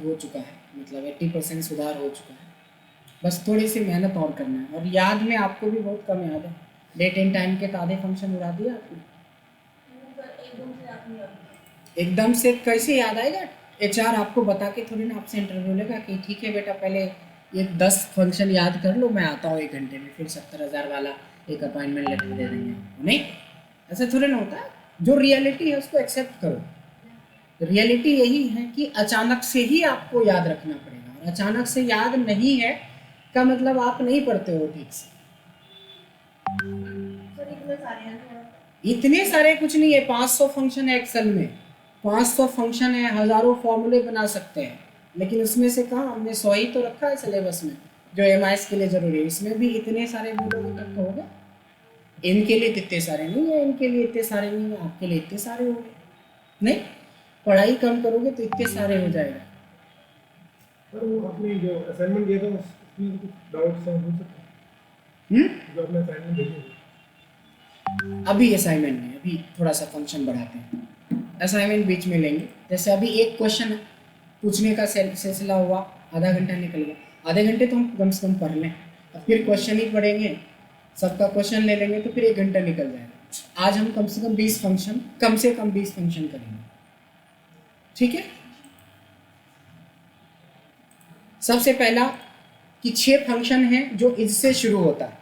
हो चुका है, मतलब 80% सुधार हो चुका है। बस थोड़ी सी मेहनत और करना है। और याद में आपको भी बहुत कम याद है, डेट एंड टाइम के तो आधे फंक्शन उड़ा दिया आपने। एकदम से कैसे याद आएगा? HR आपको बता के थोड़ी ना आपसे इंटरव्यू लेगा कि ठीक है बेटा पहले ये 10 फंक्शन याद कर लो, मैं आता हूँ 1 घंटे में, फिर 70,000 वाला एक अपॉइंटमेंट लेटर दे देंगे। नहीं, ऐसा थोड़ी ना होता है। जो रियलिटी है उसको एक्सेप्ट करो। रियलिटी यही है कि अचानक से ही आपको याद रखना पड़ेगा, और अचानक से याद नहीं है का मतलब आप नहीं पढ़ते हो ठीक से। इतने सारे कुछ नहीं है, 500 फंक्शन है एक्सेल में, 500 फंक्शन है, हजारों फॉर्मूले बना सकते हैं, लेकिन उसमें से कहाँ हमने 100 ही तो रखा है सिलेबस में जो MIS के लिए जरूरी है। इसमें भी इतने सारे बोलोगे तब तो होगा। इनके लिए इतने सारे नहीं है, इनके लिए इतने सारे नहीं है, आपके लिए इतने सारे होंगे। नहीं, पढ़ाई कम करोगे तो इतने सारे हो जाएगा। सर वो आपने जो असाइनमेंट दिया था उसमें कुछ डाउट्स हैं पूछ सकते हैं? जो आपने असाइनमेंट भेजे अभी असाइनमेंट नहीं, अभी थोड़ा सा फंक्शन बढ़ाते हैं, असाइनमेंट बीच में लेंगे। जैसे अभी एक क्वेश्चन पूछने का सिलसिला हुआ, आधा घंटा निकल गया, आधे घंटे तो हम कम से कम पढ़ लें, अब फिर क्वेश्चन ही पढ़ेंगे, सबका क्वेश्चन ले लेंगे तो फिर 1 घंटा निकल जाएगा। आज हम कम से कम 20 फंक्शन करेंगे, ठीक है। सबसे पहला कि 6 फंक्शन है जो इज से शुरू होता है।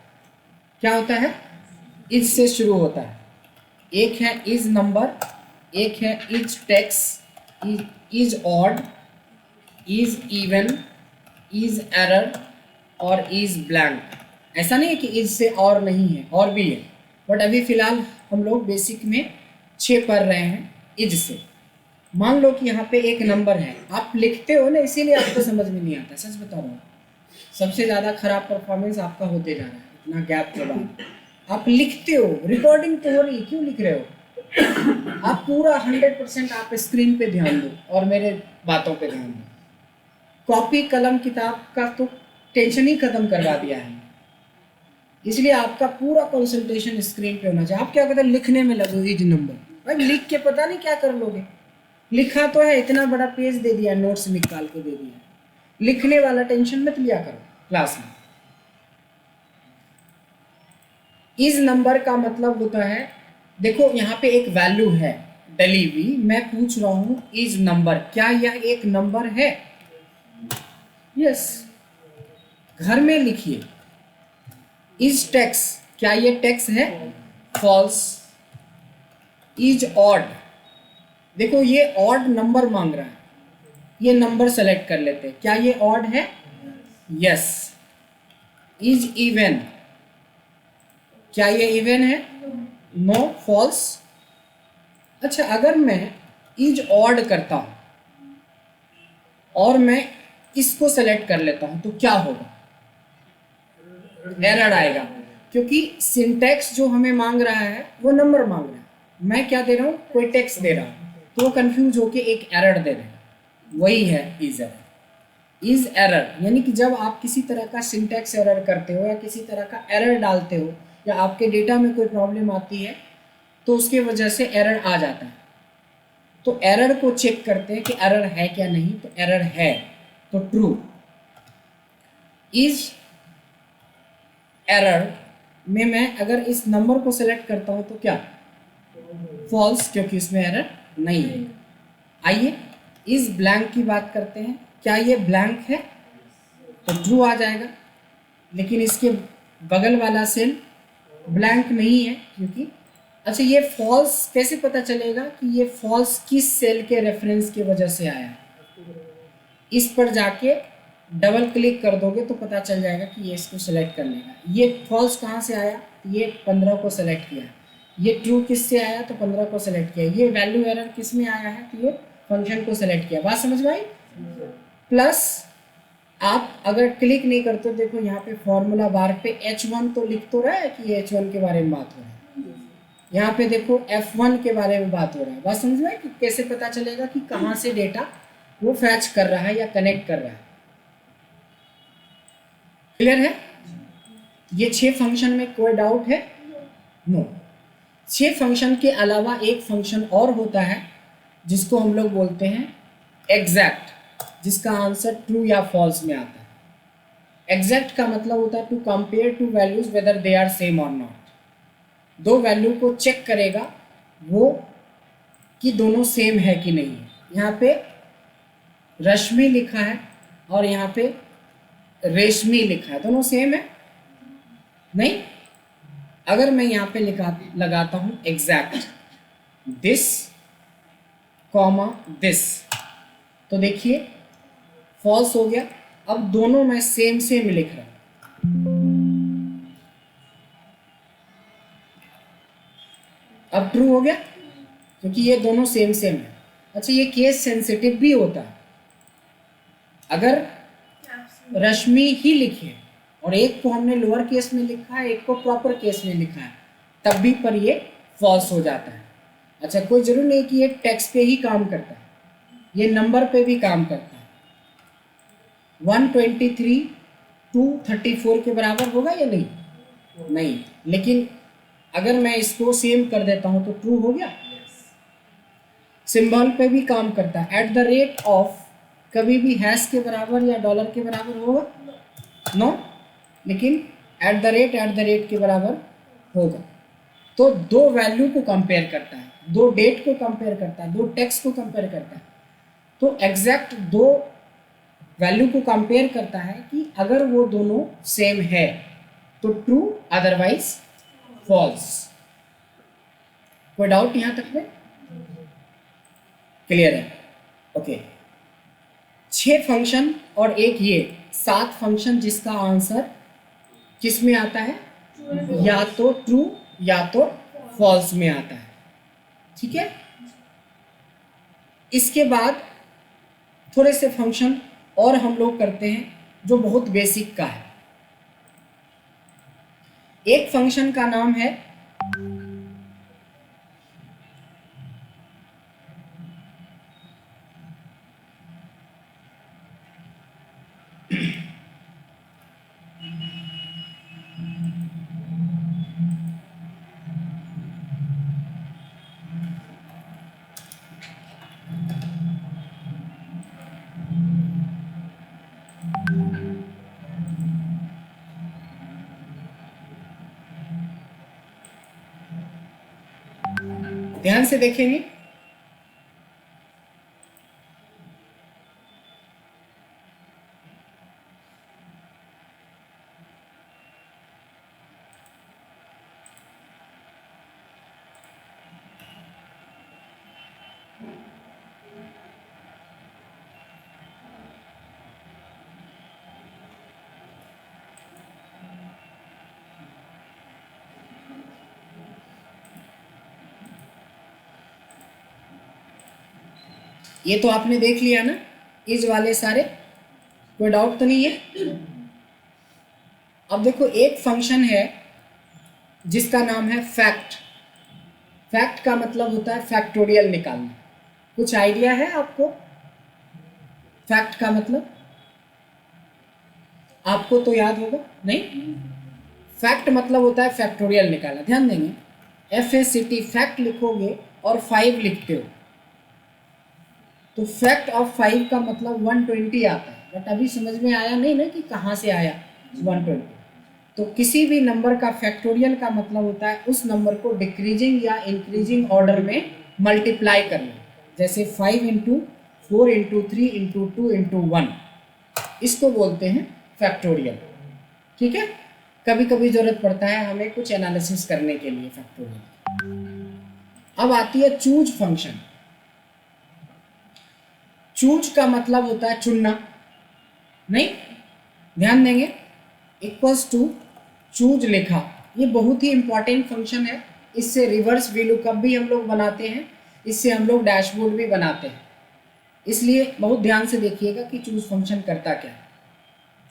क्या होता है? इज से शुरू होता है। एक है इज नंबर, एक है is text, is odd, is even, is error और इज ब्लैंक। ऐसा नहीं है कि इज से और नहीं है, और भी है, बट अभी फिलहाल हम लोग बेसिक में 6 पढ़ रहे हैं इज से। मान लो कि यहाँ पे एक नंबर है, आप लिखते हो ना, इसीलिए आपको समझ में नहीं आता, सच बता रहा हूँ। सबसे ज़्यादा खराब परफॉर्मेंस आपका होते जा रहा है इतना गैप के बाद। आप लिखते हो, रिकॉर्डिंग तो हो रही, क्यों लिख रहे हो? आप पूरा 100% आप स्क्रीन पे ध्यान दो और मेरे बातों पे ध्यान दो। कॉपी कलम किताब का तो टेंशन ही खत्म करवा दिया है, इसलिए आपका पूरा कंसंट्रेशन स्क्रीन पे होना चाहिए। आप क्या कहते हैं, लिखने में लगो इज नंबर, भाई लिख के पता नहीं क्या कर लोगे। लिखा तो है, इतना बड़ा पेज दे दिया, नोट्स निकाल के दे दिया, लिखने वाला टेंशन मत लिया करो क्लास में। इस नंबर का मतलब होता है, देखो यहाँ पे एक वैल्यू है डली हुई, मैं पूछ रहा हूं इज नंबर, क्या यह एक नंबर है? यस। घर में लिखिए इज टेक्स, क्या ये टेक्स है? फॉल्स। इज ऑड, देखो ये ऑड नंबर मांग रहा है, ये नंबर सेलेक्ट कर लेते हैं, क्या ये ऑड है? यस। इज इवन, क्या ये इवन है? No, false. अच्छा, अगर मैं इज ऑड करता हूं और मैं इसको सेलेक्ट कर लेता हूं तो क्या होगा? एरर आएगा, क्योंकि सिंटैक्स जो हमें मांग रहा है वो नंबर मांग रहा है, मैं क्या दे रहा हूं? कोई टेक्स्ट दे रहा हूं, तो वो कंफ्यूज होके एक एरर दे रहे हैं, वही है इज एरर। इज एरर यानी कि जब आप किसी तरह का सिंटैक्स एरर करते हो या किसी तरह का एरर डालते हो या आपके डेटा में कोई प्रॉब्लम आती है तो उसके वजह से एरर आ जाता है, तो एरर को चेक करते हैं कि एरर है क्या नहीं, तो एरर है तो ट्रू। इज एरर में मैं अगर इस नंबर को सेलेक्ट करता हूं तो क्या? फॉल्स, क्योंकि इसमें एरर नहीं है। आइए इस ब्लैंक की बात करते हैं, क्या ये ब्लैंक है? तो ट्रू आ जाएगा, लेकिन इसके बगल वाला सेल ब्लैंक नहीं है, क्योंकि अच्छा ये फॉल्स कैसे पता चलेगा कि ये फॉल्स किस सेल के रेफरेंस की वजह से आया? इस पर जाके डबल क्लिक कर दोगे तो पता चल जाएगा कि ये इसको सेलेक्ट कर लेगा। ये फॉल्स कहाँ से आया? ये 15 को सेलेक्ट किया। ये ट्रू किस से आया? तो 15 को सेलेक्ट किया। ये वैल्यू एरर किस में आया है? तो ये फंक्शन को सेलेक्ट किया। बात समझ में आई? प्लस आप अगर क्लिक नहीं करते, देखो यहाँ पे फॉर्मूला बार पे H1 तो लिख तो रहा है कि ये H1 के बारे में बात हो रहा है, यहाँ पे देखो F1 के बारे में बात हो रहा है। बात समझ में आई कि कैसे पता चलेगा कि कहाँ से डेटा वो फैच कर रहा है या कनेक्ट कर रहा है? क्लियर है? ये 6 फंक्शन में कोई डाउट है? नो। 6 फंक्शन के अलावा एक फंक्शन और होता है जिसको हम लोग बोलते हैं एग्जैक्ट। जिसका आंसर ट्रू या फॉल्स में आता है। एग्जैक्ट का मतलब होता है to compare two values whether they are same और नॉट। दो वैल्यू को चेक करेगा वो कि दोनों सेम है कि नहीं है। यहाँ पे रश्मि लिखा है और यहाँ पे रेशमी लिखा है, दोनों सेम है नहीं। अगर मैं यहाँ पे लगाता हूँ एग्जैक्ट दिस कॉमा दिस, तो देखिए फॉल्स हो गया। अब दोनों मैं सेम सेम लिख रहा हूं, अब ट्रू हो गया क्योंकि ये दोनों सेम सेम है। अच्छा, ये केस सेंसिटिव भी होता है। अगर रश्मि ही लिखे और एक को हमने लोअर केस में लिखा है, एक को प्रॉपर केस में लिखा है, तब भी पर ये फॉल्स हो जाता है। अच्छा, कोई जरूर नहीं कि ये टेक्स्ट पे ही काम करता है, ये नंबर पे भी काम करता है। 123 234 के बराबर होगा या नहीं? नहीं, लेकिन अगर मैं इसको सेम कर देता हूं तो ट्रू हो गया। सिंबल पे भी काम करता है। एट द रेट ऑफ कभी भी हैश के बराबर या डॉलर के बराबर होगा? नो, लेकिन एट द रेट के बराबर होगा। तो दो वैल्यू को कंपेयर करता है, दो डेट को कंपेयर करता है, दो टेक्स्ट को कंपेयर करता है। तो एग्जैक्ट दो वैल्यू को कंपेयर करता है कि अगर वो दोनों सेम है तो ट्रू, अदरवाइज फॉल्स। कोई डाउट यहां तक में? क्लियर है? ओके। 6 फंक्शन और एक ये 7 फंक्शन जिसका आंसर किस में आता है? या तो ट्रू या तो फॉल्स में आता है। ठीक है, इसके बाद थोड़े से फंक्शन और हम लोग करते हैं जो बहुत बेसिक का है। एक फंक्शन का नाम है ध्यान से देखेंगे। ये तो आपने देख लिया ना, इस वाले सारे, कोई डाउट तो नहीं है? अब देखो, एक फंक्शन है जिसका नाम है फैक्ट। फैक्ट का मतलब होता है फैक्टोरियल निकालना। कुछ आइडिया है आपको फैक्ट का मतलब? आपको तो याद होगा नहीं? फैक्ट मतलब होता है फैक्टोरियल निकालना। ध्यान देंगे, FACT फैक्ट लिखोगे और 5 लिखते हो तो फैक्ट ऑफ 5 का मतलब 120 आता है। बट अभी समझ में आया नहीं ना कि कहाँ से आया 120। तो किसी भी नंबर का फैक्टोरियल का मतलब होता है उस नंबर को डिक्रीजिंग या इंक्रीजिंग ऑर्डर में मल्टीप्लाई करना। जैसे 5 × 4 × 3 × 2 × 1, इसको बोलते हैं फैक्टोरियल। ठीक है, कभी कभी जरूरत पड़ता है हमें कुछ एनालिसिस करने के लिए फैक्टोरियल। अब आती है चूज फंक्शन। चूज का मतलब होता है चुनना, नहीं? ध्यान देंगे, इक्वल्स टू चूज लिखा, ये बहुत ही इंपॉर्टेंट फंक्शन है। इससे रिवर्स VLOOKUP भी हम लोग बनाते हैं, इससे हम लोग डैशबोर्ड भी बनाते हैं। इसलिए बहुत ध्यान से देखिएगा कि चूज फंक्शन करता क्या है।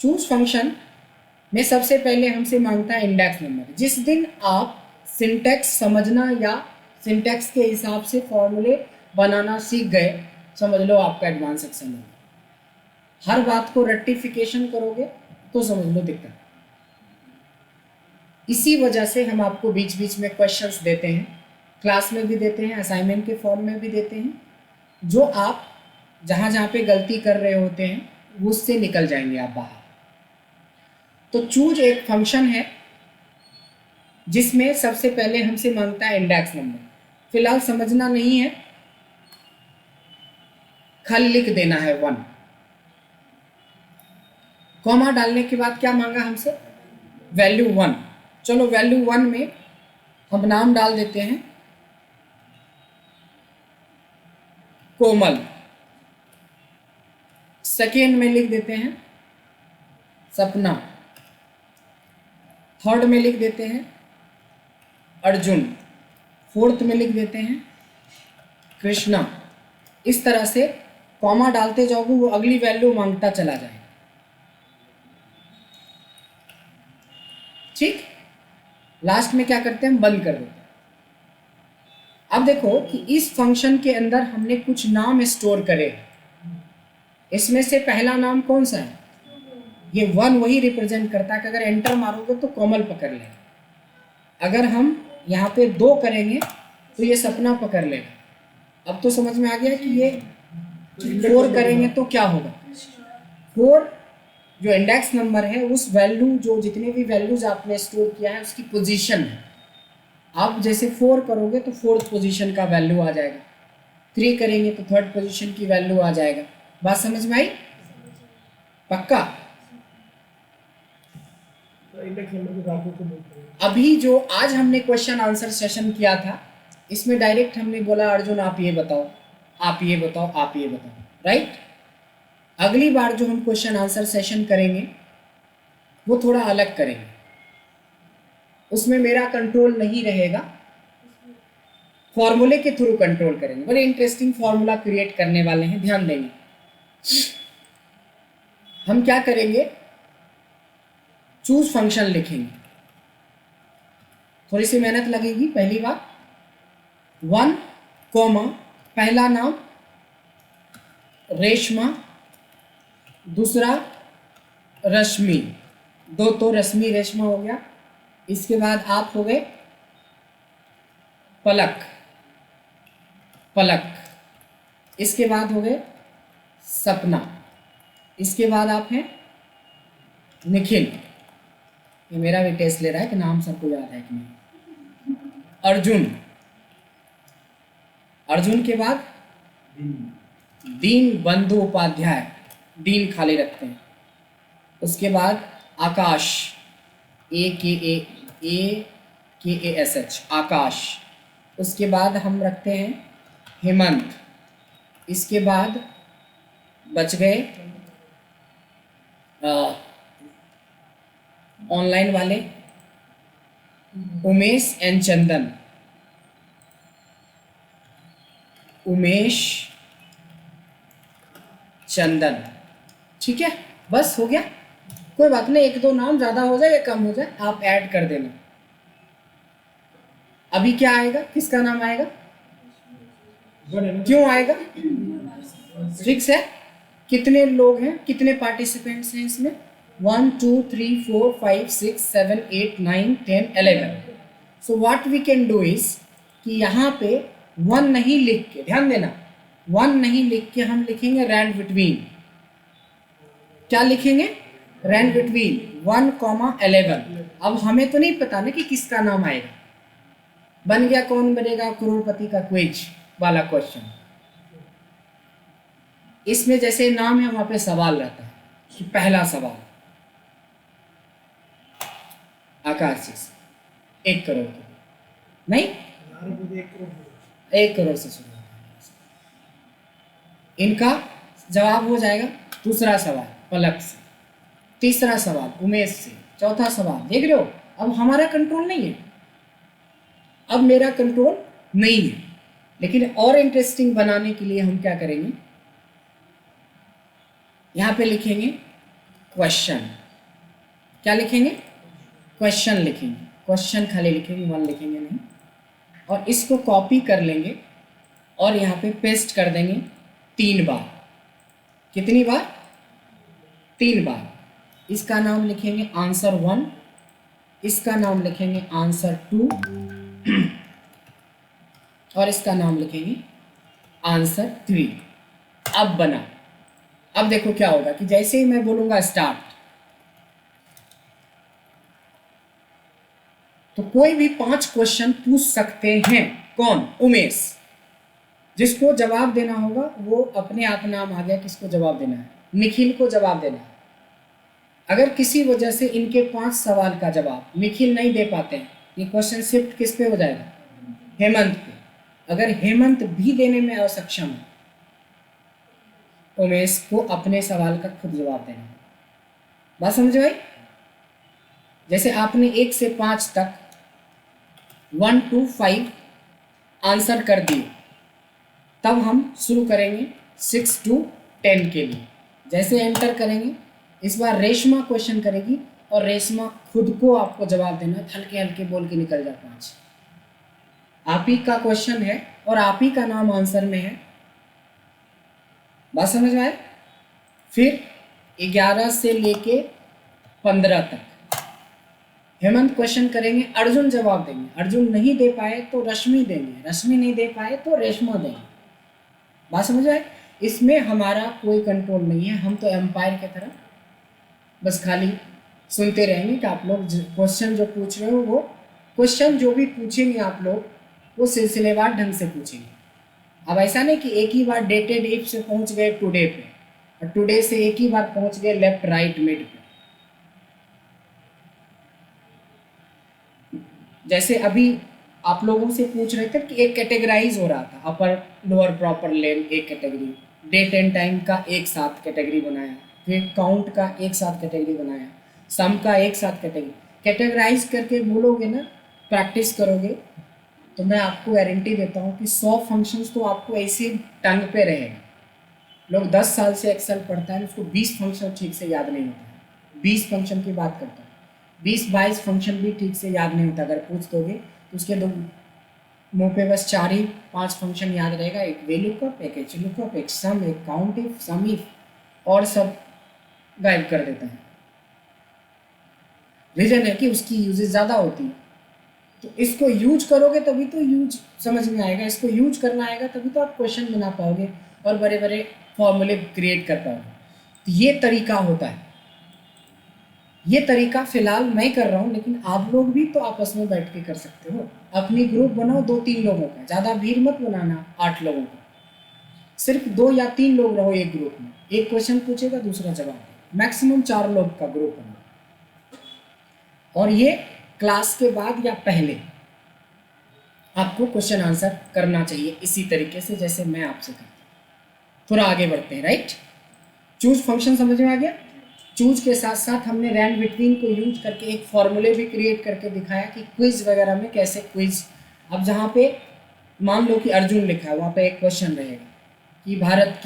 चूज फंक्शन में सबसे पहले हमसे मांगता है इंडेक्स नंबर। जिस दिन आप सिंटैक्स समझना या सिंटैक्स के हिसाब से फॉर्मूले बनाना सीख गए, समझ लो आपका एडवांस सेक्शन है। हर बात को रेक्टिफिकेशन करोगे तो समझ लो दिक्कत। इसी वजह से हम आपको बीच बीच में क्वेश्चंस देते हैं, क्लास में भी देते हैं, असाइनमेंट के फॉर्म में भी देते हैं, जो आप जहाँ जहाँ पे गलती कर रहे होते हैं उससे निकल जाएंगे आप बाहर। तो चूज एक फंक्शन है जिसमें सबसे पहले हमसे मांगता है इंडेक्स नंबर। फिलहाल समझना नहीं है, खाली लिख देना है 1। कॉमा डालने के बाद क्या मांगा हमसे? वैल्यू 1। चलो वैल्यू 1 में हम नाम डाल देते हैं कोमल। सेकेंड में लिख देते हैं सपना। थर्ड में लिख देते हैं अर्जुन। फोर्थ में लिख देते हैं कृष्णा। इस तरह से कॉमा डालते जाओगे वो अगली वैल्यू मांगता चला जाएगा। ठीक, लास्ट में क्या करते हैं, हम बंद कर देते हैं। अब देखो कि इस फंक्शन के अंदर हमने कुछ नाम स्टोर करे। इसमें से पहला नाम कौन सा है? ये 1 वही रिप्रेजेंट करता है कि अगर एंटर मारोगे तो कोमल पकड़ लेगा। अगर हम यहाँ पे 2 करेंगे तो ये सपना पकड़ लेगा। अब तो समझ में आ गया कि ये 4 करेंगे तो क्या होगा। 4 जो इंडेक्स नंबर है उस वैल्यू, जो जितने भी वैल्यूज आपने स्टोर किया है उसकी पोजीशन है। आप जैसे 4 करोगे तो 4th पोजीशन का वैल्यू आ जाएगा, 3 करेंगे तो 3rd पोजीशन की वैल्यू आ जाएगा। बात समझ में आई? पक्का? इंडेक्स नंबर के साथ को मूव करेंगे। अभी जो आज हमने क्वेश्चन आंसर सेशन किया था इसमें डायरेक्ट हमने बोला अर्जुन आप ये बताओ, आप ये बताओ, आप ये बताओ, राइट। अगली बार जो हम क्वेश्चन आंसर सेशन करेंगे वो थोड़ा अलग करेंगे। उसमें मेरा कंट्रोल नहीं रहेगा, फॉर्मूले के थ्रू कंट्रोल करेंगे। बड़े इंटरेस्टिंग फॉर्मूला क्रिएट करने वाले हैं, ध्यान देंगे। हम क्या करेंगे, चूज फंक्शन लिखेंगे। थोड़ी सी मेहनत लगेगी। पहली बार 1 कॉमा पहला नाम रेशमा, दूसरा रश्मि। 2 तो रश्मि रेशमा हो गया। इसके बाद आप हो गए पलक, पलक। इसके बाद हो गए सपना। इसके बाद आप हैं निखिल। ये मेरा भी टेस्ट ले रहा है कि नाम सबको याद है कि नहीं। अर्जुन। अर्जुन के बाद दीन बंधु उपाध्याय, दीन खाली रखते हैं। उसके बाद आकाश, AKASH, आकाश। उसके बाद हम रखते हैं हेमंत। इसके बाद बच गए ऑनलाइन वाले उमेश एंड चंदन। उमेश चंदन, ठीक है। बस हो गया, कोई बात नहीं। 1-2 नाम ज़्यादा हो जाए या कम हो जाए आप ऐड कर देना। अभी क्या आएगा, किसका नाम आएगा, क्यों आएगा? फिक्स है। कितने लोग हैं, कितने पार्टिसिपेंट्स हैं इसमें? 1 2 3 4 5 6 7 8 9 10 11। So what we can do is कि यहाँ पे 1 नहीं लिख के, ध्यान देना, 1 नहीं लिख के हम लिखेंगे रैंड बिटवीन। क्या लिखेंगे? Rand between 1,11। अब हमें तो नहीं पता ना कि किसका नाम आएगा। बन गया कौन बनेगा करोड़पति का क्विज वाला क्वेश्चन। इसमें जैसे नाम है वहां पे सवाल रहता है कि पहला सवाल आकाश जी से 1 करोड़ के, नहीं 1 करोड़ से शुरू होता है। इनका जवाब हो जाएगा। दूसरा सवाल पलक से, तीसरा सवाल उमेश से, चौथा सवाल। देख रहे हो, अब हमारा कंट्रोल नहीं है, अब मेरा कंट्रोल नहीं है। लेकिन और इंटरेस्टिंग बनाने के लिए हम क्या करेंगे, यहाँ पे लिखेंगे क्वेश्चन। क्या लिखेंगे? क्वेश्चन लिखेंगे। क्वेश्चन खाली लिखेंगे, 1 लिखेंगे नहीं। और इसको कॉपी कर लेंगे और यहाँ पे पेस्ट कर देंगे 3 बार। कितनी बार? 3 बार। इसका नाम लिखेंगे आंसर 1, इसका नाम लिखेंगे आंसर 2 और इसका नाम लिखेंगे आंसर 3। अब बना। अब देखो क्या होगा कि जैसे ही मैं बोलूंगा स्टार्ट, तो कोई भी 5 क्वेश्चन पूछ सकते हैं। कौन? उमेश। जिसको जवाब देना होगा वो अपने आप नाम आ गया किसको जवाब देना है, निखिल को जवाब देना है। अगर किसी वजह से इनके 5 सवाल का जवाब निखिल नहीं दे पाते हैं, ये क्वेश्चन शिफ्ट किस पे हो जाएगा? हेमंत पे। अगर हेमंत भी देने में असक्षम है, उमेश को अपने सवाल का खुद जवाब देना है। बात समझ भाई? जैसे आपने 1 से 5 तक 1 to 5 आंसर कर दिए, तब हम शुरू करेंगे 6 to 10 के लिए। जैसे एंटर करेंगे, इस बार रेशमा क्वेश्चन करेगी और रेशमा खुद को आपको जवाब देना, हल्के हल्के बोल के निकल जा 5। आप ही का क्वेश्चन है और आप ही का नाम आंसर में है। बात समझ में आए? फिर 11 से लेके 15 तक हेमंत क्वेश्चन करेंगे, अर्जुन जवाब देंगे। अर्जुन नहीं दे पाए तो रश्मि देंगे, रश्मि नहीं दे पाए तो रेशमा देंगे। बात समझ आए? इसमें हमारा कोई कंट्रोल नहीं है, हम तो एम्पायर की तरह बस खाली सुनते रहेंगे कि आप लोग क्वेश्चन जो पूछ रहे हो, वो क्वेश्चन जो भी पूछेंगे आप लोग वो सिलसिलेवार ढंग से पूछेंगे। अब ऐसा नहीं कि एक ही बार डेटेड इफ से पहुंच गए टुडे पे, और टुडे से एक ही बार पहुंच गए लेफ्ट राइट मिड पे। जैसे अभी आप लोगों से पूछ रहे थे कि एक कैटेगराइज हो रहा था, अपर लोअर प्रॉपर लेन एक कैटेगरी, डेट एंड टाइम का एक साथ कैटेगरी बनाया, फिर काउंट का एक साथ कैटेगरी बनाया, सम का एक साथ कैटेगरी। कैटेगराइज करके बोलोगे ना, प्रैक्टिस करोगे, तो मैं आपको गारंटी देता हूँ कि 100 फंक्शंस तो आपको ऐसे टंग पे रहेगा। लोग 10 साल से एक्सेल पढ़ता है, उसको 20 फंक्शन ठीक से याद नहीं होता है। 20 फंक्शन की बात करता हूँ, 20-22 फंक्शन भी ठीक से याद नहीं होता। अगर पूछ दोगे तो उसके दो मुंह पे बस 4 ही 5 फंक्शन याद रहेगा, एक वेलुकअप, एक एच लुकअप, एक सम, एक काउंट इफ, सम इफ, और सब गायब कर देता है। रीजन है कि उसकी यूजेस ज़्यादा होती है। तो इसको यूज करोगे तभी तो यूज समझ में आएगा, इसको यूज करना आएगा तभी तो आप क्वेश्चन बना पाओगे और बड़े बड़े फॉर्मूले क्रिएट कर पाओगे। तो ये तरीका होता है। ये तरीका फिलहाल मैं कर रहा हूँ, लेकिन आप लोग भी तो आपस में बैठ के कर सकते हो। अपनी ग्रुप बनाओ 2-3 लोगों का, ज़्यादा भीड़ मत बनाना 8 लोगों का, सिर्फ 2 या 3 लोग रहो एक ग्रुप में। एक क्वेश्चन पूछेगा, दूसरा जवाब, मैक्सिमम 4 लोग का ग्रुप बनाओ। और ये क्लास के बाद या पहले आपको क्वेश्चन आंसर करना चाहिए इसी तरीके से जैसे मैं आपसे करता हूँ। थोड़ा आगे बढ़ते हैं। राइट, चूज फंक्शन समझ में आ गया। चूज के साथ साथ हमने रैंड बिटवीन को यूज करके एक फॉर्मूले भी क्रिएट करके दिखाया कि क्विज वगैरह में कैसे क्विज। अब जहाँ पे मान लो कि अर्जुन लिखा है, वहाँ पे एक क्वेश्चन रहेगा कि भारत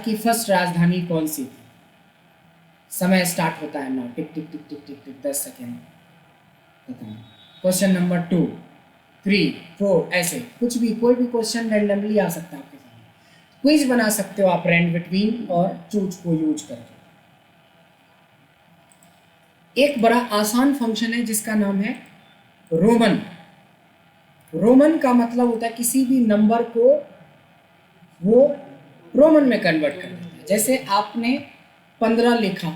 की फर्स्ट राजधानी कौन सी थी। समय स्टार्ट होता है ना, टिक टिक टिक टिक टिक टिक 10 सेकेंड बताना। क्वेश्चन नंबर 2, 3, 4, ऐसे कुछ भी, कोई भी क्वेश्चन रैंडमली आ सकता है आपके सामने। क्विज बना सकते हो आप रैंड बिटवीन और चूज को यूज करके। एक बड़ा आसान फंक्शन है जिसका नाम है रोमन। रोमन का मतलब होता है किसी भी नंबर को वो रोमन में कन्वर्ट कर देता है। जैसे आपने 15 लिखा,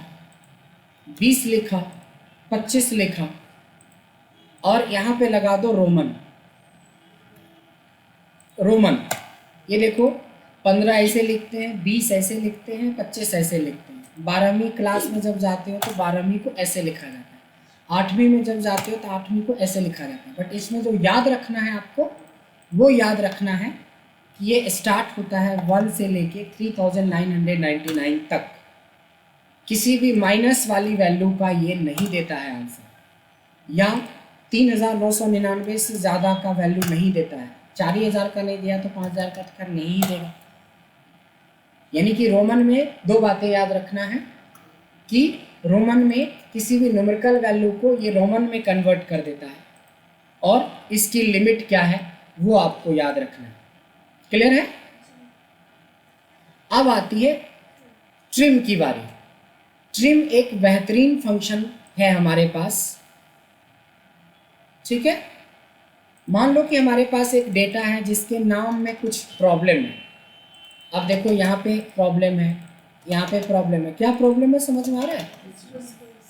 20 लिखा, 25 लिखा, और यहाँ पे लगा दो रोमन। रोमन, ये देखो 15 ऐसे लिखते हैं, 20 ऐसे लिखते हैं, 25 ऐसे लिखते हैं। 12वीं क्लास में जब जाते हो तो 12वीं को ऐसे लिखा जाता है, 8वीं में जब जाते हो तो 8वीं को ऐसे लिखा जाता है। बट इसमें जो याद रखना है आपको, वो याद रखना है कि ये स्टार्ट होता है 1 से लेके 3999 तक। किसी भी माइनस वाली वैल्यू का ये नहीं देता है आंसर, या 3999 से ज़्यादा का वैल्यू नहीं देता है। 4000 का नहीं दिया तो 5000 का तो नहीं ही देगा। यानी कि रोमन में 2 बातें याद रखना है कि रोमन में किसी भी न्यूमेरिकल वैल्यू को ये रोमन में कन्वर्ट कर देता है, और इसकी लिमिट क्या है वो आपको याद रखना है। क्लियर है? अब आती है ट्रिम की बारी। ट्रिम एक बेहतरीन फंक्शन है हमारे पास। ठीक है, मान लो कि हमारे पास एक डेटा है जिसके नाम में कुछ प्रॉब्लम है। अब देखो यहाँ पे प्रॉब्लम है, यहाँ पे प्रॉब्लम है, क्या प्रॉब्लम है समझ में आ रहा है?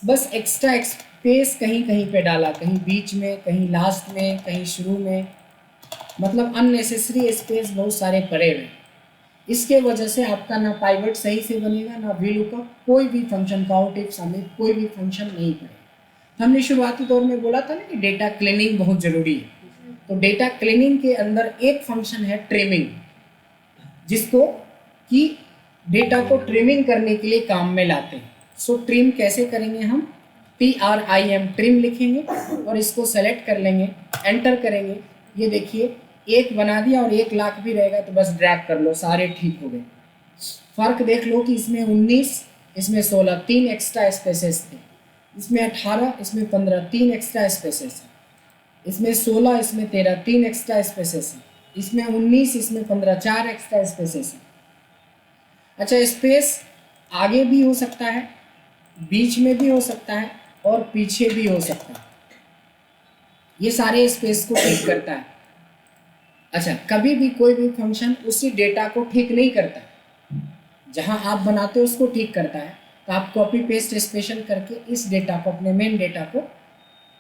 बस एक्स्ट्रा स्पेस कहीं कहीं पे डाला, कहीं बीच में, कहीं लास्ट में, कहीं शुरू में, मतलब अननेसेसरी स्पेस बहुत सारे पड़े हुए। इसके वजह से आपका ना पाइवट सही से बनेगा, ना वी लुकअप, कोई भी फंक्शन काउंट इफ समेत कोई भी फंक्शन नहीं पड़ेगा। हमने शुरुआती दौर में बोला था ना कि डेटा क्लीनिंग बहुत ज़रूरी है। तो डेटा क्लीनिंग के अंदर एक फंक्शन है ट्रिमिंग, जिसको कि डेटा को ट्रिमिंग करने के लिए काम में लाते हैं। सो ट्रिम कैसे करेंगे हम? TRIM ट्रिम लिखेंगे और इसको सेलेक्ट कर लेंगे, एंटर करेंगे। ये देखिए एक बना दिया, और 1,00,000 भी रहेगा तो बस ड्रैग कर लो, सारे ठीक हो गए। फ़र्क देख लो कि इसमें 19, इसमें 16, 3 एक्स्ट्रा स्पेसेस थे, इसमें 18, इसमें 15, 3 एक्स्ट्रा स्पेसेस है, इसमें 16, इसमें 13, 3 एक्स्ट्रा स्पेसेस है, इसमें 19, इसमें 15, 4 एक्स्ट्रा स्पेसेस है। अच्छा, स्पेस आगे भी हो सकता है, बीच में भी हो सकता है, और पीछे भी हो सकता है। ये सारे स्पेस को ठीक करता है। अच्छा, कभी भी कोई भी फंक्शन उसी डेटा को ठीक नहीं करता, जहां आप बनाते हो उसको ठीक करता है। तो आप कॉपी पेस्ट स्पेशल करके इस डेटा को, अपने मेन डेटा को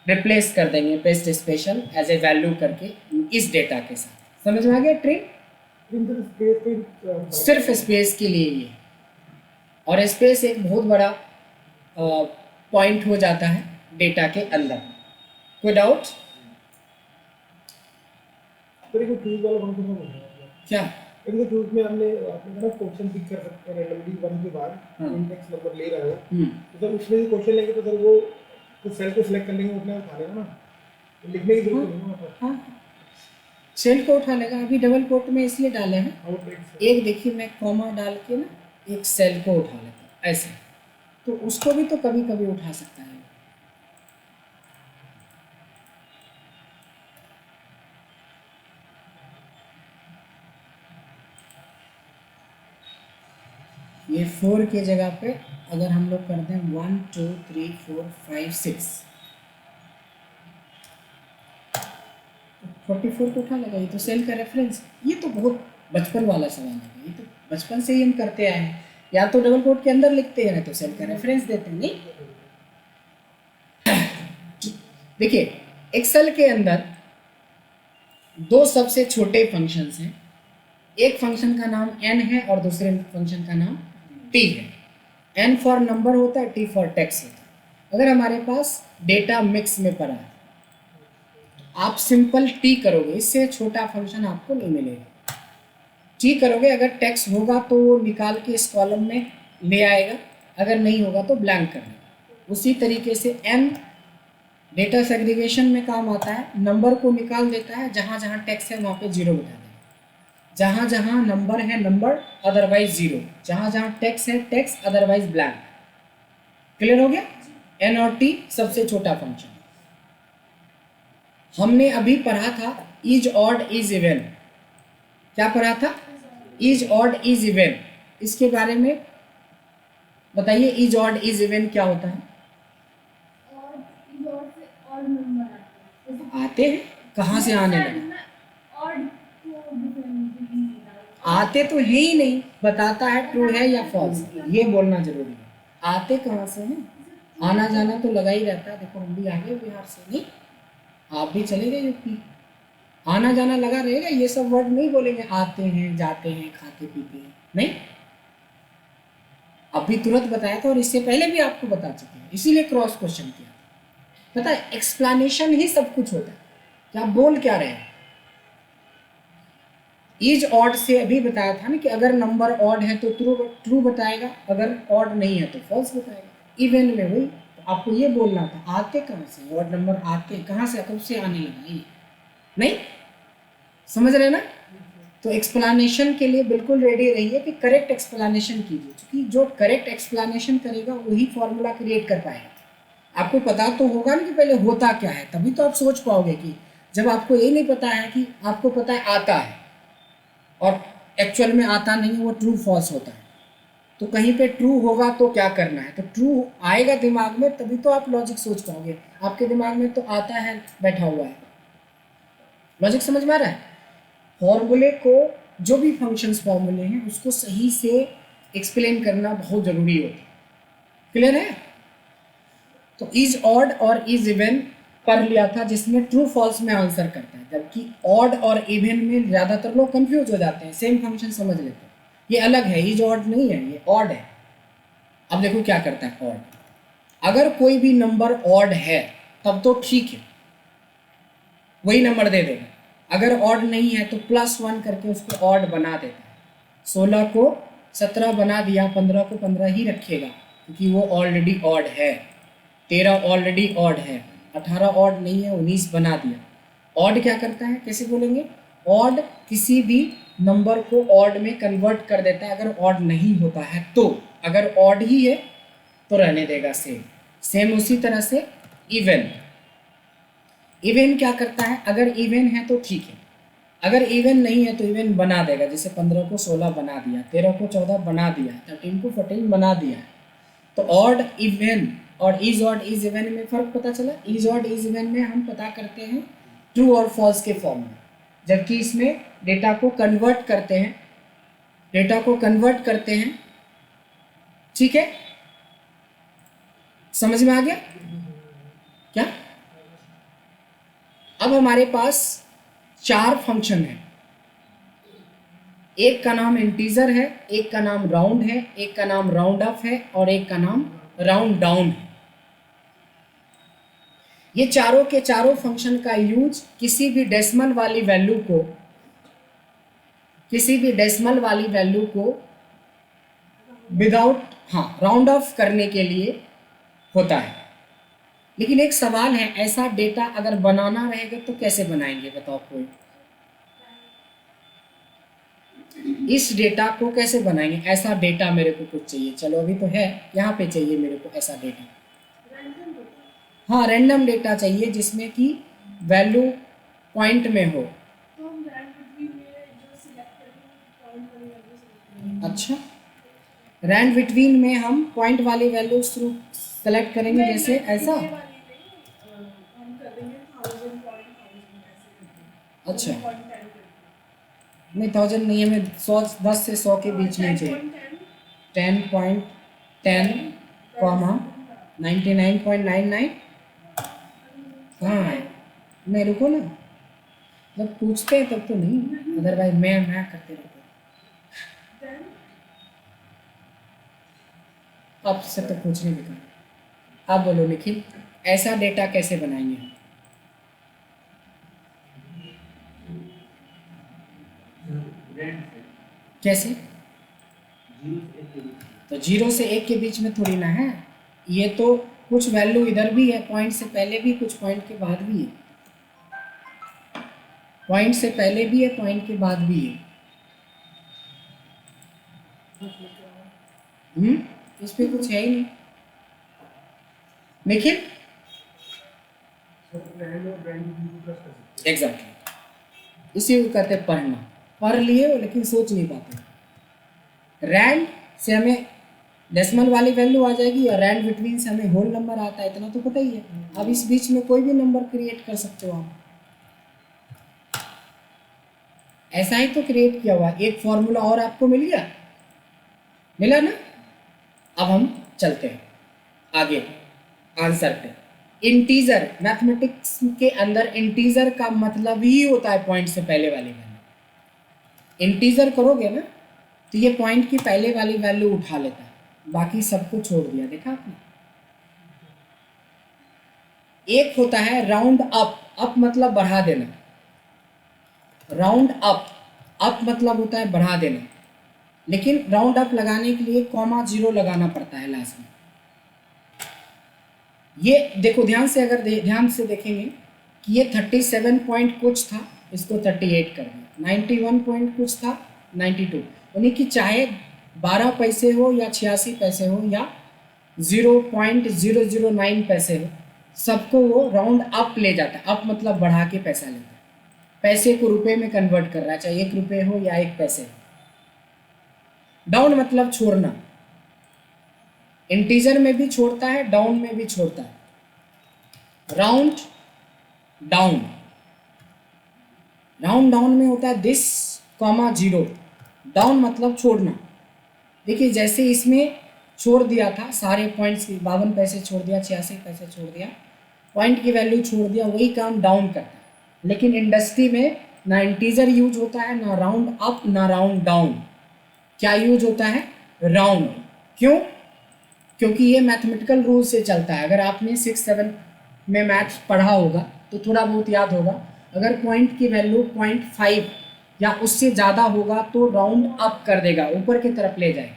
रिप्लेस कर देंगे paste special as a value करके इस डेटा के साथ। समझ में आ गया ट्रिक? सिर्फ स्पेस के लिए ये, और स्पेस एक बहुत बड़ा पॉइंट हो जाता है डेटा के अंदर। कोई डाउट? चूज वाला फंक्शन बोल रहे हैं क्या? एक चूज में हमने आपने कहा क्वेश्चन पिक कर सकते हैं रैंडमली वन के बाद इंडेक्स नंबर ले रहे हो, तो सर उसमें भी क्वेश्चन लेंगे तो सर वो तो सेल को सिलेक्ट कर लेंगे, उतना उठा लेगा ना, तो लिखने की जरूरत नहीं है। हाँ, सेल को उठा लेगा। अभी डबल कोट में इसलिए डाले हैं, एक देखिए मैं कॉमा डाल के ना एक सेल को उठा लेता हूँ ऐसे, तो उसको भी तो कभी कभी उठा सकता है। ये 4 के जगह पे अगर हम लोग करते हैं 1 2 3 4 5 6, 44 को उठा लगा। ये तो सेल का रेफरेंस, ये तो बहुत बचपन वाला सवाल है, ये तो बचपन से ही हम करते आए हैं। या तो डबल कोट के अंदर लिखते हैं, तो सेल का रेफरेंस देते हैं। नहीं, देखिए एक्सेल के अंदर दो सबसे छोटे फंक्शंस हैं। एक फंक्शन का नाम n है और दूसरे फंक्शन का नाम t है। n फॉर नंबर होता है, t फॉर टेक्स्ट होता है। अगर हमारे पास डेटा मिक्स में पड़ा है, आप सिंपल t करोगे, इससे छोटा फंक्शन आपको नहीं मिलेगा। t करोगे, अगर टेक्स्ट होगा तो वो निकाल के इस कॉलम में ले आएगा, अगर नहीं होगा तो ब्लैंक कर देगा। उसी तरीके से n डेटा सेग्रीगेशन में काम आता है, नंबर को निकाल देता है, जहाँ जहाँ टेक्स्ट है वहाँ पे 0 बिठा देगा, जहाँ जहाँ नंबर है नंबर अदरवाइज 0, जहाँ जहाँ टेक्स्ट है टेक्स्ट अदरवाइज ब्लैंक। क्लियर हो गया? n और t सबसे छोटा फंक्शन। हमने अभी पढ़ा था इज ऑड इज इवन। क्या पढ़ा था? Is odd is even. इसके बारे में बताइए, इज ऑड इज इवन क्या होता है? आते हैं, कहाँ से आने लगे? आते तो है ही नहीं, बताता है ट्रू है या फॉल्स, ये बोलना जरूरी है। आते कहाँ से हैं? आना जाना तो लगा ही रहता है। देखो हम भी आ गए बिहार से, नहीं आप भी चले गए यूपी, आना जाना लगा रहेगा। ये सब वर्ड नहीं बोलेंगे, आते हैं, जाते हैं, खाते पीते हैं, नहीं। अभी तुरंत बताया था और इससे पहले भी आपको बता चुके हैं, इसीलिए क्रॉस क्वेश्चन किया। पता है, एक्सप्लेनेशन ही सब कुछ होता है कि आप बोल क्या रहे हैं। इज ऑड से अभी बताया था ना कि अगर नंबर ऑड है तो ट्रू बताएगा, अगर ऑड नहीं है तो फॉल्स बताएगा। इवन में वही, तो आपको ये बोलना था, आते कहाँ से, ऑड नंबर आते कहाँ से, कब से आने लगा, ये नहीं समझ रहे ना। तो एक्सप्लेनेशन के लिए बिल्कुल रेडी रहिए कि करेक्ट एक्सप्लेनेशन कीजिए, क्योंकि जो करेक्ट एक्सप्लेनेशन करेगा वही फॉर्मूला क्रिएट कर पाएगा। आपको पता तो होगा ना कि पहले होता क्या है, तभी तो आप सोच पाओगे। कि जब आपको ये नहीं पता है कि आपको पता है आता है और एक्चुअल में आता नहीं, वो ट्रू फॉल्स होता है, तो कहीं पे ट्रू होगा तो क्या करना है, तो ट्रू आएगा दिमाग में, तभी तो आप लॉजिक सोच पाओगे। आपके दिमाग में तो आता है बैठा हुआ है। लॉजिक समझ में आ रहा है? फॉर्मूले को जो भी फंक्शंस फॉर्मूले हैं उसको सही से एक्सप्लेन करना बहुत ज़रूरी होता है। क्लियर है? तो इज ऑड और इज इवन पढ़ लिया था, जिसमें ट्रू फॉल्स में आंसर करता है, जबकि ऑड और इवन में ज़्यादातर लोग कंफ्यूज हो जाते हैं, सेम फंक्शन समझ लेते हैं। ये अलग है, इज ऑड नहीं है, ये ऑड है। अब देखो क्या करता है ऑड। अगर कोई भी नंबर ऑड है तब तो ठीक है, वही नंबर दे देगा। अगर ऑड नहीं है तो +1 करके उसको ऑड बना देता है। 16 को 17 बना दिया, 15 को 15 ही रखेगा क्योंकि वो ऑलरेडी ऑड है। 13 ऑलरेडी ऑड है, 18 ऑड नहीं है, 19 बना दिया। ऑड क्या करता है, कैसे बोलेंगे? ऑड किसी भी नंबर को ऑड में कन्वर्ट कर देता है अगर ऑड नहीं होता है तो। अगर ऑड ही है तो रहने देगा सेम। सेम उसी तरह से इवन। इवन क्या करता है? अगर इवन है तो ठीक है, अगर इवन नहीं है तो इवन बना देगा। जैसे 15 को 16 बना दिया, 13 को 14 बना दिया, 13 को 14 बना दिया। तो ऑड इवन और इज ऑड इज इवन में फ़र्क पता चला। इज ऑड इज इवन में हम पता करते हैं ट्रू और फॉल्स के फॉर्म में, जबकि इसमें डेटा को कन्वर्ट करते हैं, डेटा को कन्वर्ट करते हैं। ठीक है, समझ में आ गया क्या? अब हमारे पास 4 फंक्शन है। एक का नाम इंटीजर है, एक का नाम राउंड है, एक का नाम राउंड अप है और एक का नाम राउंड डाउन है। ये चारों के चारों फंक्शन का यूज किसी भी डेसिमल वाली वैल्यू को विदाउट राउंड ऑफ करने के लिए होता है। लेकिन एक सवाल है, ऐसा डेटा अगर बनाना रहेगा तो कैसे बनाएंगे बताओ कोई? इस डेटा को कैसे बनाएंगे? ऐसा डेटा मेरे को कुछ चाहिए, चलो अभी तो है यहाँ पे चाहिए मेरे को ऐसा डेटा। हाँ, रैंडम डेटा चाहिए जिसमें कि वैल्यू पॉइंट में हो। अच्छा, रैंड बिटवीन में हम पॉइंट वाली वैल्यू सेलेक्ट करेंगे, जैसे ऐसा। अच्छा, नहीं 1000 नहीं, हमें 10 से 100 के बीच में चाहिए। 10.10, 99.99। हाँ नहीं, रुको ना, जब पूछते हैं तब तो नहीं, अदरवाइज मैं करते रहते। अब से तो पूछने भी कहा। आप बोलो निखिल, ऐसा डेटा कैसे बनाएंगे? कैसे? तो 0 से 1 के बीच में थोड़ी ना है, ये तो कुछ वैल्यू इधर भी है, पॉइंट से पहले भी, कुछ पॉइंट के बाद भी है। पॉइंट से पहले भी है, पॉइंट के बाद भी है। इस पे कुछ है ही नहीं। निखिल एग्जैक्टली, इसी को कहते हैं पढ़ना। पढ़ लिए हो लेकिन सोच नहीं पाते। रैंड से हमें डेसिमल वाली वैल्यू आ जाएगी और रैंड बिटवीन से हमें होल नंबर आता है, इतना तो पता ही है। अब इस बीच में कोई भी नंबर क्रिएट कर सकते हो आप, ऐसा ही तो क्रिएट किया हुआ। एक फॉर्मूला और आपको मिल गया, मिला ना? अब हम चलते हैं आगे आंसर पे। इंटीजर, मैथमेटिक्स के अंदर इंटीजर का मतलब ही होता है पॉइंट से पहले वाली वैल्यू। इंटीजर करोगे ना तो ये पॉइंट की पहले वाली वैल्यू उठा लेता है, बाकी सबको छोड़ दिया। देखा आपने? एक होता है राउंड अप, अप मतलब बढ़ा देना। राउंड अप मतलब होता है बढ़ा देना, लेकिन राउंड अप लगाने के लिए कॉमा 0 लगाना पड़ता है लास्ट में। ये देखो ध्यान से, अगर ध्यान से देखेंगे कि ये 37 पॉइंट कुछ था, इसको 38 कर दिया। 91 पॉइंट कुछ था, 92। यानी कि चाहे 12 पैसे हो या 86 पैसे हो या 0.009 पैसे हो, सबको वो राउंड अप ले जाता है। अप मतलब बढ़ा के पैसा लेता है, पैसे को रुपए में कन्वर्ट कर रहा है, चाहे 1 रुपये हो या 1 पैसे हो। डाउन मतलब छोड़ना, इंटीजर में भी छोड़ता है, डाउन में भी छोड़ता है। राउंड डाउन में होता है दिस कॉमा 0, डाउन मतलब छोड़ना। देखिए जैसे इसमें छोड़ दिया था सारे पॉइंट्स की, 52 पैसे छोड़ दिया, 86 पैसे छोड़ दिया, पॉइंट की वैल्यू छोड़ दिया, वही काम डाउन करता है। लेकिन इंडस्ट्री में ना इंटीजर यूज होता है, ना राउंड अप, ना राउंड डाउन। क्या यूज होता है? राउंड। क्यों? क्योंकि ये मैथमेटिकल रूल से चलता है। अगर आपने 6-7 में मैथ्स पढ़ा होगा तो थोड़ा बहुत याद होगा, अगर पॉइंट की वैल्यू 0.5 या उससे ज़्यादा होगा तो राउंड अप कर देगा, ऊपर की तरफ ले जाएगा।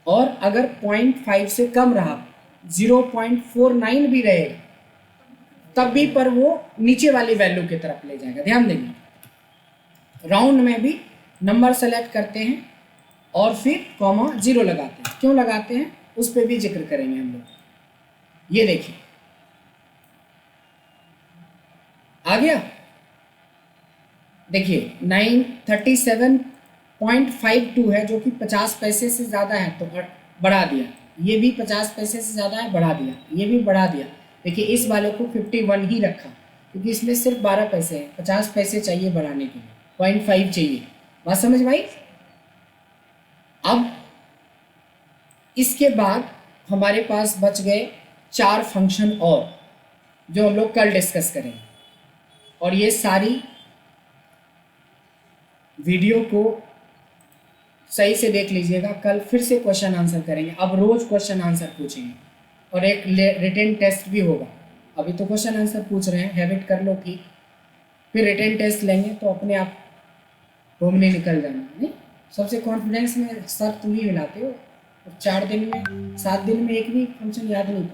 और अगर 0.5 से कम रहा, 0.49 भी रहेगा, तब भी पर वो नीचे वाली वैल्यू की तरफ ले जाएगा। ध्यान देंगे, राउंड में भी नंबर सेलेक्ट करते हैं और फिर कॉमा 0 लगाते हैं। क्यों लगाते हैं उस पर भी जिक्र करेंगे हम लोग। ये देखिए आ गया। देखिए 937.52 है जो कि 50 पैसे से ज़्यादा है तो बढ़ा दिया, ये भी 50 पैसे से ज़्यादा है बढ़ा दिया, ये भी बढ़ा दिया। देखिए इस वाले को 51 ही रखा क्योंकि इसमें सिर्फ 12 पैसे हैं, 50 पैसे चाहिए बढ़ाने के लिए, 0.5 चाहिए। बात समझ में आई? अब इसके बाद हमारे पास बच गए 4 फंक्शन और जो हम लोग कल डिस्कस करेंगे। और ये सारी वीडियो को सही से देख लीजिएगा, कल फिर से क्वेश्चन आंसर करेंगे। अब रोज क्वेश्चन आंसर पूछेंगे और एक रिटन टेस्ट भी होगा। अभी तो क्वेश्चन आंसर पूछ रहे हैं, हैबिट कर लो ठीक, फिर रिटन टेस्ट लेंगे तो अपने आप घूमने निकल जाना। नहीं, सबसे कॉन्फिडेंस में सर तुम ही मिलाते हो। 4 दिन में 7 दिन में एक भी फंक्शन याद नहीं था।